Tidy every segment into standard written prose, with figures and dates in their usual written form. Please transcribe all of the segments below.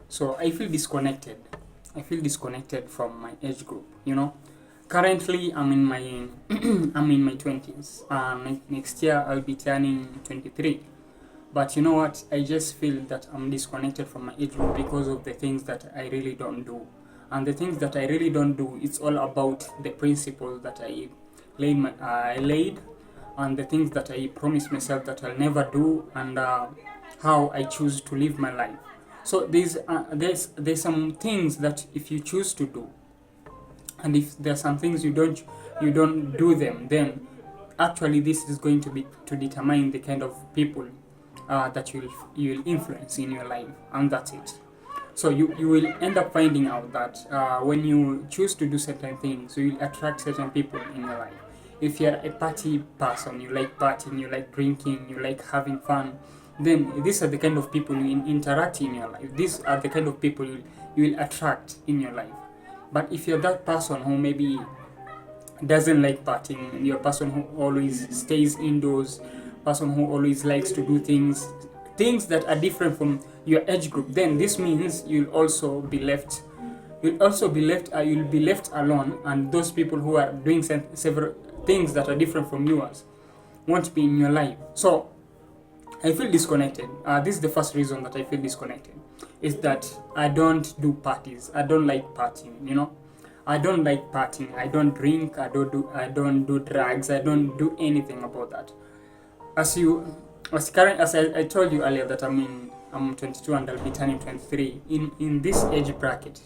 So I feel disconnected. I feel disconnected from my age group. Currently I'm in my I'm in my 20s. Next year I'll be turning 23. But you know what? I just feel that I'm disconnected from my age group because of the things that I really don't do. And the things that I really don't do, it's all about the principles that I laid, and the things that I promised myself that I'll never do, and how I choose to live my life. So there's some things that if you choose to do, and if there's some things you don't do them, then actually this is going to determine the kind of people that you'll influence in your life, and that's it. So you will end up finding out that when you choose to do certain things, you will attract certain people in your life. If you're a party person, you like partying, you like drinking, you like having fun, then these are the kind of people you interact in your life. These are the kind of people you will attract in your life. But if you're that person who maybe doesn't like partying, you're a person who always stays indoors, person who always likes to do things that are different from your age group, then this means you'll be left alone, and those people who are doing several things that are different from yours won't be in your life. So I feel disconnected. This is the first reason that I feel disconnected, is that I don't do parties. I don't like partying. I don't like partying. I don't drink. I don't do drugs. I don't do anything about that. As you as I told you earlier that I'm 22 and I'll be turning 23. In this age bracket,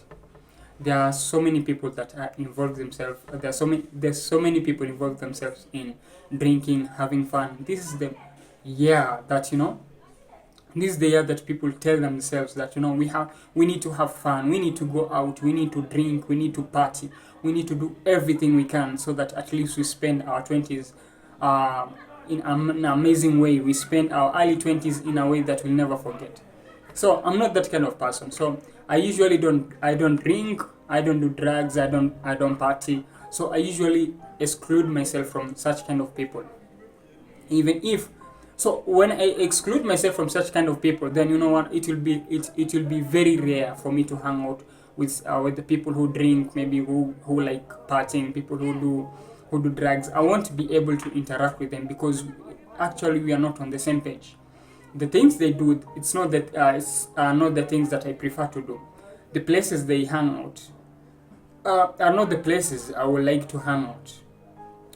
there are so many people that are involved themselves. There's so many people involved themselves in drinking, having fun. This is the year that this is the year that people tell themselves that we need to have fun, we need to go out, we need to drink, we need to party, we need to do everything we can so that at least we spend our 20s uh, in an amazing way. We spend our early 20s in a way that we'll never forget. So I'm not that kind of person. So I don't drink, I don't do drugs, I don't party. So I usually exclude myself from such kind of people. Even if so when I exclude myself from such kind of people, then you know what, it will be very rare for me to hang out with the people who drink, maybe who like partying, people who do drugs. I won't be able to interact with them because actually we are not on the same page. The things they do, it's not the things that I prefer to do. The places they hang out are not the places I would like to hang out.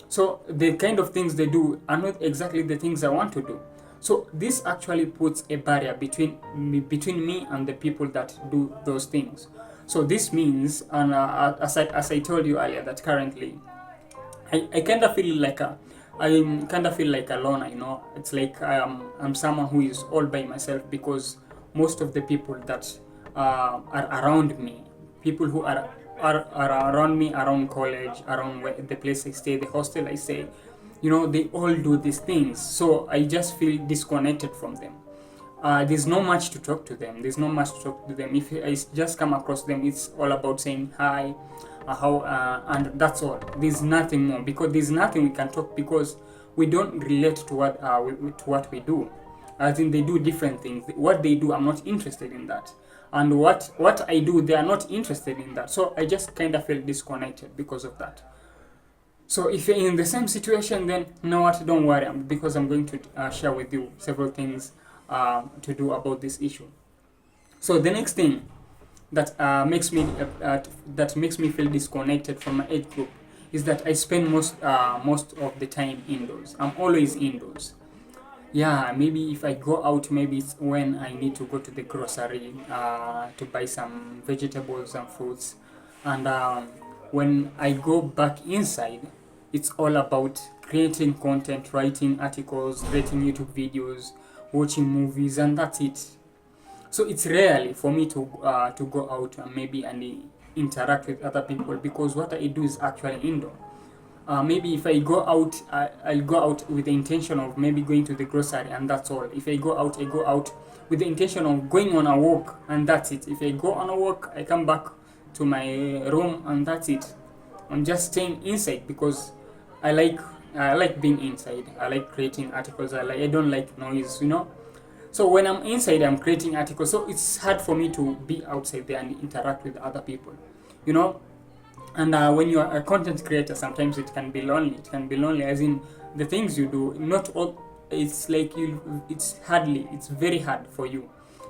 So the kind of things they do are not exactly the things I want to do. So this actually puts a barrier between me and the people that do those things. So this means, and as I told you earlier, that currently I kind of feel like alone. It's like I'm someone who is all by myself, because most of the people that are around me, people who are around me, around college, around the place I stay, the hostel I stay, they all do these things. So I just feel disconnected from them. There's no much to talk to them. There's no much to talk to them. If I just come across them, it's all about saying hi, and that's all. There's nothing more, because there's nothing we can talk, because we don't relate to what we do. As in, they do different things. What they do, I'm not interested in that, and what I do, they are not interested in that. So I just kind of feel disconnected because of that. So if you're in the same situation, then you know what? Don't worry, because I'm going to share with you several things to do about this issue. So the next thing that makes me feel disconnected from my age group is that I spend most of the time indoors. I'm always indoors. Yeah, maybe if I go out, maybe it's when I need to go to the grocery to buy some vegetables and fruits, and when I go back inside, it's all about creating content, writing articles, creating YouTube videos, watching movies, and that's it. So it's rarely for me to go out and interact with other people, because what I do is actually indoor. Maybe if I go out, I'll go out with the intention of maybe going to the grocery, and that's all. If I go out with the intention of going on a walk, and that's it. If I go on a walk, I come back to my room, and that's it. I'm just staying inside because I like I like being inside. I like creating articles. I don't like noise. So when I'm inside, I'm creating articles. So it's hard for me to be outside there and interact with other people, you know. And when you are a content creator, sometimes it can be lonely. It can be lonely, as in the things you do. Not all. It's like you. It's very hard for you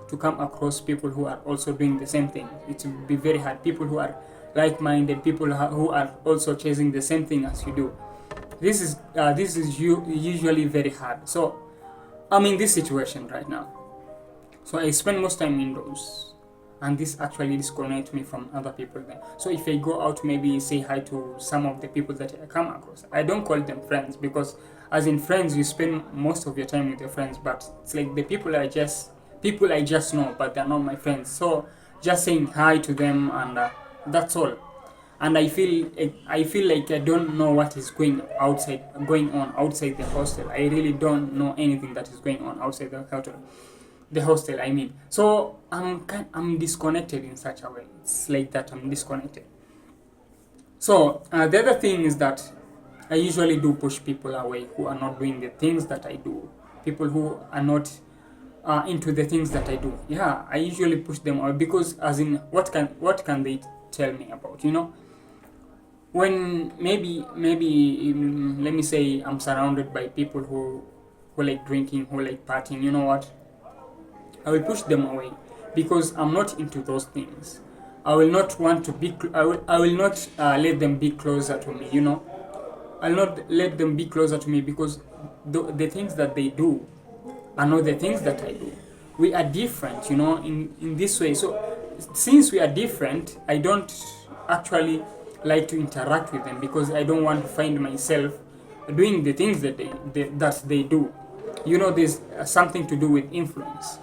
to come across people who are also doing the same thing. It will be very hard. People who are like-minded, people who are also chasing the same thing as you do. This is usually very hard. So I'm in this situation right now. So I spend most time indoors, and this actually disconnects me from other people there. So if I go out, maybe say hi to some of the people that I come across. I don't call them friends, because as in friends, you spend most of your time with your friends, but it's like the people I just know, but they're not my friends. So just saying hi to them, and that's all. And I feel like I don't know what is going on outside the hostel. I really don't know anything that is going on outside the hostel, I mean. So I'm disconnected in such a way. It's like that, I'm disconnected. So the other thing is that I usually do push people away who are not doing the things that I do. People who are not into the things that I do. Yeah, I usually push them away, because as in, what can they tell me about? You know, when maybe let me say I'm surrounded by people who like drinking, who like partying. You know what? I will push them away, because I'm not into those things. I will not want to be. I will not let them be closer to me. You know, I'll not let them be closer to me, because the things that they do are not the things that I do. We are different, you know, in this way. So since we are different, I don't actually like to interact with them, because I don't want to find myself doing the things that they do. You know, there's something to do with influence.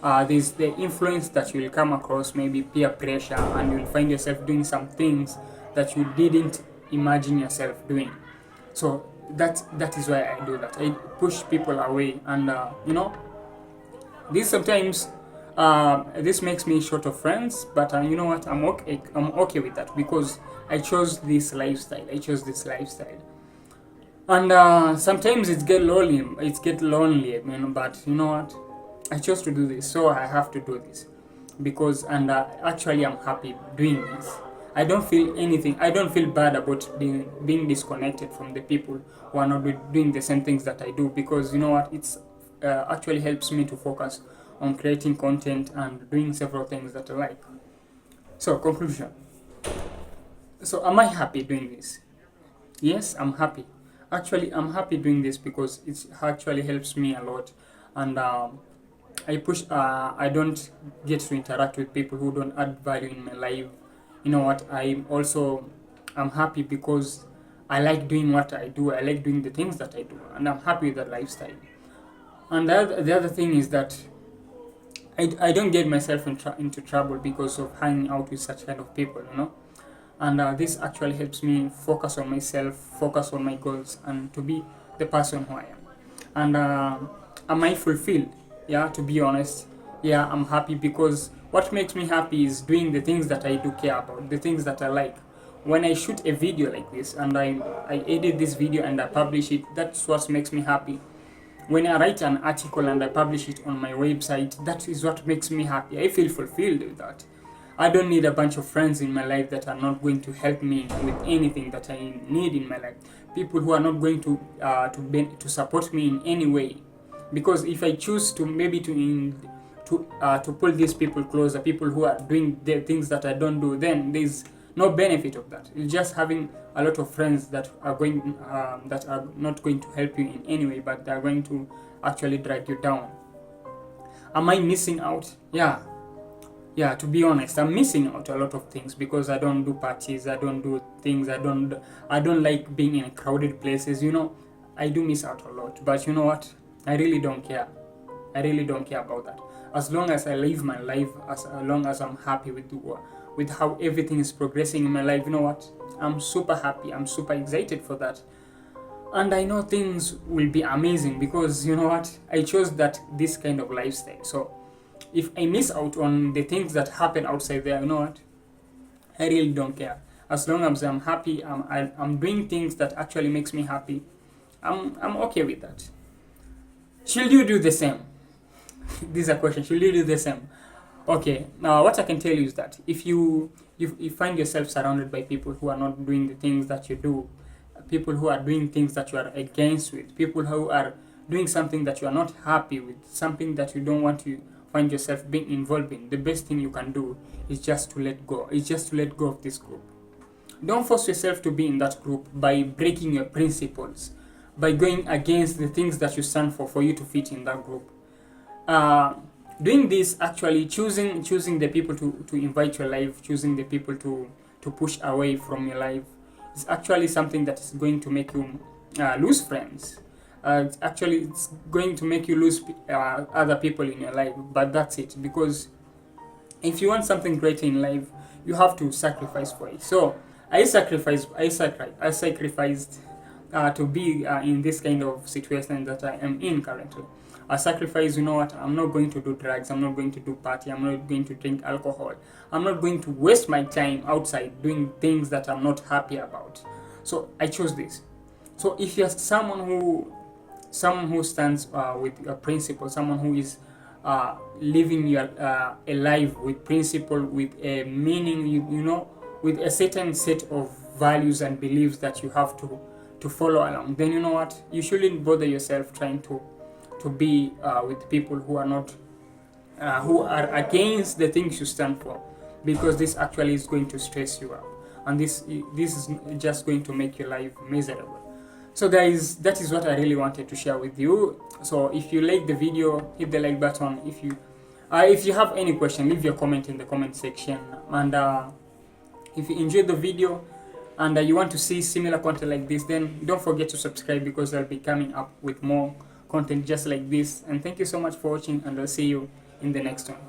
There's the influence that you will come across, maybe peer pressure, and you'll find yourself doing some things that you didn't imagine yourself doing. So that is why I do that. I push people away, and you know, this sometimes this makes me short of friends, but you know what? I'm okay with that, because I chose this lifestyle. And sometimes it get lonely. You know. But you know what? I chose to do this, so I have to do this, because actually I'm happy doing this. I don't feel anything. I don't feel bad about being disconnected from the people who are not doing the same things that I do, because you know what? It's actually helps me to focus on creating content and doing several things that I like. So conclusion. So am I happy doing this? Yes, I'm happy. Actually, I'm happy doing this, because it actually helps me a lot, and I push. I don't get to interact with people who don't add value in my life. You know what? I'm happy, because I like doing what I do. I like doing the things that I do, and I'm happy with that lifestyle. And the other thing is that I don't get myself into trouble because of hanging out with such kind of people, you know. And this actually helps me focus on myself, focus on my goals, and to be the person who I am. And am I fulfilled? Yeah, to be honest, yeah, I'm happy, because what makes me happy is doing the things that I do care about, the things that I like. When I shoot a video like this, and I edit this video and I publish it, that's what makes me happy. When I write an article and I publish it on my website, that is what makes me happy. I feel fulfilled with that. I don't need a bunch of friends in my life that are not going to help me with anything that I need in my life. People who are not going to support me in any way. Because if I choose to maybe to pull these people closer, people who are doing the things that I don't do, then there's no benefit of that. It's just having a lot of friends that are not going to help you in any way, but they are going to actually drag you down. Am I missing out? Yeah, to be honest, I'm missing out a lot of things, because I don't do parties, I don't do things, I don't like being in crowded places, you know. I do miss out a lot, but you know what? I really don't care. I really don't care about that. As long as I live my life, as long as I'm happy with how everything is progressing in my life, you know what? I'm super happy. I'm super excited for that. And I know things will be amazing, because you know what? I chose this kind of lifestyle. So if I miss out on the things that happen outside there, you know what? I really don't care. As long as I'm happy, I'm doing things that actually makes me happy. I'm okay with that. Should you do the same? This is a question. Should you do the same? Okay. Now, what I can tell you is that if you find yourself surrounded by people who are not doing the things that you do, people who are doing things that you are against with, people who are doing something that you are not happy with, something that you don't want to find yourself being involved in, the best thing you can do is just to let go. It's just to let go of this group. Don't force yourself to be in that group by breaking your principles, by going against the things that you stand for you to fit in that group. Doing this, actually choosing the people to invite your life, choosing the people to push away from your life, is actually something that is going to make you lose friends. It's going to make you lose other people in your life, but that's it. Because if you want something greater in life, you have to sacrifice for it. So I sacrificed to be in this kind of situation that I am in currently. I sacrifice, you know what, I'm not going to do drugs, I'm not going to do party, I'm not going to drink alcohol, I'm not going to waste my time outside doing things that I'm not happy about. So I chose this. So if you're someone who stands with a principle, someone who is living your a life with principle, with a meaning, you know, with a certain set of values and beliefs that you have to follow along, then you know what, you shouldn't bother yourself trying to be with people who are not who are against the things you stand for, because this actually is going to stress you out, and this is just going to make your life miserable. So guys, that is what I really wanted to share with you. So if you like the video, hit the like button. If you have any question, leave your comment in the comment section, and if you enjoyed the video and you want to see similar content like this, then don't forget to subscribe, because I'll be coming up with more content just like this. And thank you so much for watching, and I'll see you in the next one.